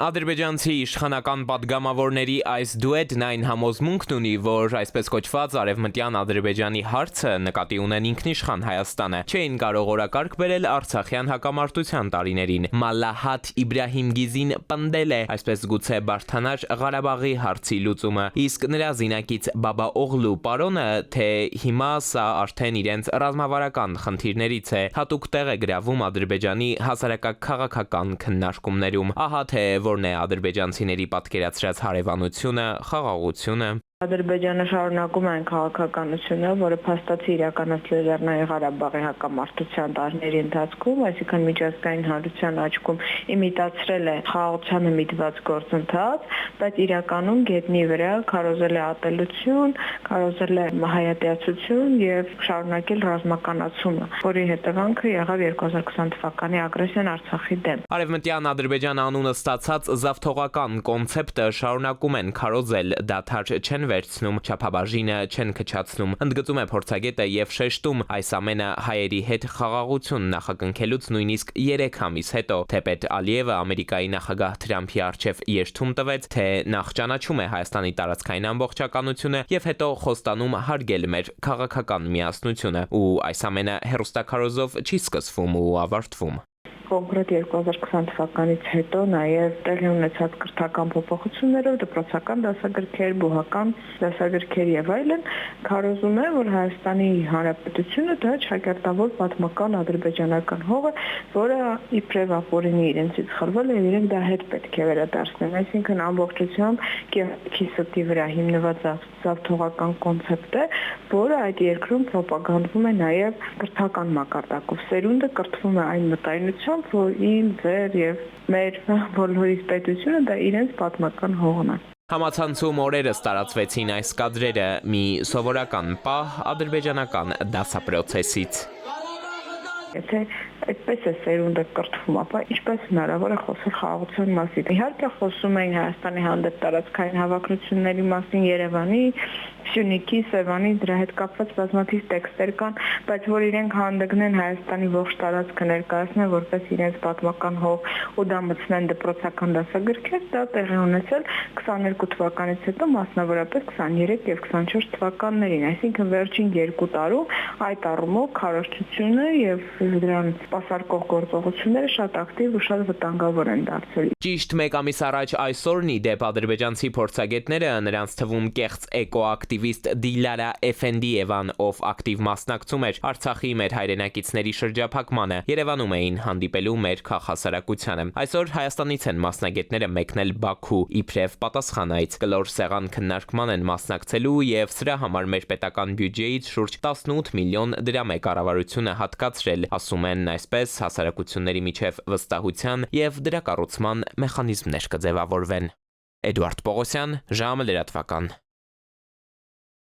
Ադրբեջանցի իշխանական պատգամավորների այս դուետն այն համոզմունքն ունի, որ այսպես կոչված արևմտյան Ադրբեջանի հարցը նկատի ունեն ինքնիշխան Հայաստանը, չէին կարող օրակարգ բերել Արցախյան հակամարտության տարիներին։ Մալահաթ Իբրահիմգիզին պնդել է, այսպես գուցե բարդանար Ղարաբաղի հարցի լուծումը, իսկ նրա զինակից Բաբա Օղլու պարոնը, թե հիմա սա արդեն իրենց ռազմավարական խնդիրներից է, հատուկ տեղ է գրավում Ադրբեջանի հասարակաքաղաքական քննարկումներում։ Ահա թե որն է ադրբեջանցիների պատկերացրած հարևանությունը, խաղաղությունը։ Ադրբեջանը շարունակում է այն քաղաքականությունը, որը փաստացի իրականացել է Լեռնային Ղարաբաղի հակամարտության տարիների ընթացքում, այսինքն միջազգային հանրության աչքում իմիտացրել է խաղաղությանը միտված գործընթաց, բայց իրականում գետնի վրա քարոզել է ատելություն, քարոզել է հայատյացություն եւ շարունակել ռազմականացումը, որի հետևանքը եղավ 2020 թվականի ագրեսիան Արցախի դեմ։ Արևմտյան Ադրբեջան անունը ստացած զավթողական կոնցեպտը շարունակում են քարոզել, դադար չեն վերցնում, չափաբաժինը չեն քչացնում, ընդգծում է փորձագետը եւ շեշտում այս ամենը հայերի հետ խաղաղություն նախակնքելուց նույնիսկ 3 ամիս հետո, թեպետ Ալիևը Ամերիկայի նախագահ Թրամփի առջև երթում տվեց, թե նախ ճանաչում է Հայաստանի տարածքային ամբողջականությունը եւ հետո խոստանում հարգել մեր քաղաքական միասնությունը, ու այս ամենը հեռուստաքարոզով չի սկսվում ու ավարտվում։ Կոնկրետ 2020 թվականից հետո նաև տեղի ունեցած կրթական փոփոխություններով դպրոցական դասագրքեր, բուհական դասագրքեր եւ այլն քարոզում է, որ Հայաստանի Հանրապետությունը դա ճակերտավոր պատմական ադրբեջանական հող է, որը իբրև ապօրինի իրենցից խլվել է եւ իրենք դա հետ պետք է վերադարձնեն։ Այսինքն ամբողջությամբ կեղքի ստի վրա հիմնված զավթողական կոնցեպտ է, որը այդ երկրում պրոպագանդվում է նաև կրթական մակարդակով։ Սերունդը կրթվում է այն մտայնությամբ, որ իմ, ձեր եւ մեր բոլորիս պետությունը դա իրենց պատմական հողն է։ Համացանցում օրերս տարածվեցին այս կադրերը մի սովորական պահ ադրբեջանական դասապրոցեսից։ Եթե այդպես է սերունդը կրթվում, ապա ինչպես հնարավոր է խոսել խաղաղության մասին։ Իհարկե խոսում էին Հայաստանի հանդեպ տարածքային հավակնությունների մասին, Երևանի, Սյունիքի, Սևանի, դրա հետ կապված բազմաթիվ տեքստեր կան, բայց որ իրենք հանդգնեն Հայաստանի ողջ տարածքը ներկայացնեն որպես իրենց պատմական հող ու դա մտցնեն դպրոցական դասագրքեր, դա տեղի ունեցել 22 թվականից հետո, մասնավորապես 23 եւ 24 թվականներին, այսինքն վերջին 2 տարում այդ առումով քարոզչությունը եւ դրան սպասարկող գործողությունները շատ ակտիվ ու շատ վտանգավոր են դարձել։ Ճիշտ 1 ամիս առաջ այսօրն ի դեպ ադրբեջանցի փորձագետները, նրանց թվում կեղծ էկոակտիվիստ Դիլարա Էֆենդիևան, ով ակտիվ մասնակցում էր Արցախի մեր հայրենակիցների շրջափակմանը, Երևանում էին հանդիպելու մեր քաղաքասարակությանը։ Այսօր Հայաստանից են մասնագետները մեկնել Բաքու, իբրև պատասխան այց, կլոր սեղան քննարկման են մասնակցելու եւ սրա համար մեր պետական բյուջեից շուրջ 18 միլիոն դրամ է կառավարությունը հատկացրել, ասում են այսպես հասարակությունների միջև վստահության եւ դրա կառուցման մեխանիզմներ կձևավորվեն։ Էդուարդ Պողոսյան, ժամը լրատվական։